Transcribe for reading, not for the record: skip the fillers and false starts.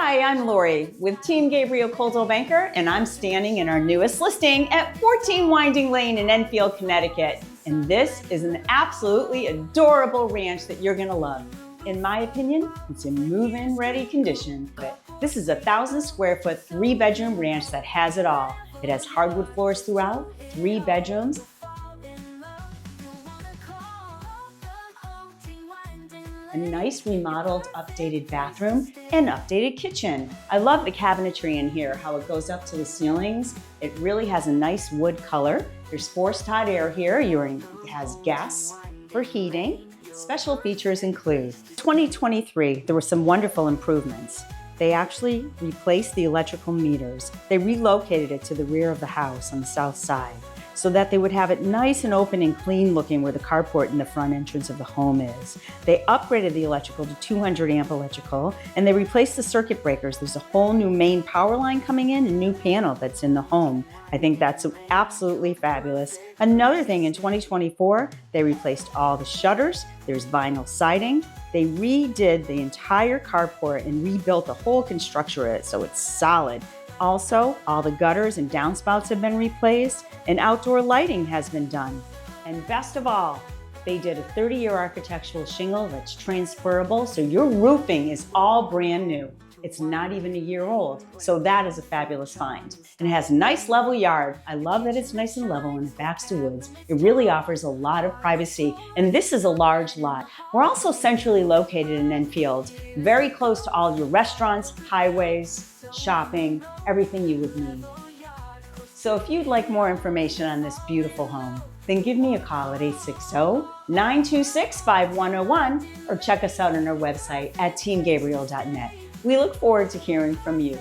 Hi, I'm Lori with Team Gabriel Coldwell Banker, and I'm standing in our newest listing at 14 Winding Lane in Enfield, Connecticut. And this is an absolutely adorable ranch that you're gonna love. In my opinion, it's in move-in ready condition. This is a 1,000 square foot, 3-bedroom ranch that has it all. It has hardwood floors throughout, 3 bedrooms, a nice remodeled, updated bathroom, and updated kitchen. I love the cabinetry in here, how it goes up to the ceilings. It really has a nice wood color. There's forced hot air here. It has gas for heating. Special features include 2023, there were some wonderful improvements. They actually replaced the electrical meters. They relocated it to the rear of the house on the south side, so that they would have it nice and open and clean looking where the carport in the front entrance of the home is. They upgraded the electrical to 200 amp electrical, and they replaced the circuit breakers. There's a whole new main power line coming in, a new panel that's in the home. I think that's absolutely fabulous. Another thing, in 2024, they replaced all the shutters. There's vinyl siding. They redid the entire carport and rebuilt the whole construction of it so it's solid. Also, all the gutters and downspouts have been replaced, and outdoor lighting has been done. And best of all, they did a 30-year architectural shingle that's transferable, so your roofing is all brand new. It's not even a year old, so that is a fabulous find. And it has a nice level yard. I love that it's nice and level and it backs to woods. It really offers a lot of privacy, and this is a large lot. We're also centrally located in Enfield, very close to all your restaurants, highways, shopping, everything you would need. So if you'd like more information on this beautiful home, then give me a call at 860-926-5101 or check us out on our website at teamgabriel.net. We look forward to hearing from you.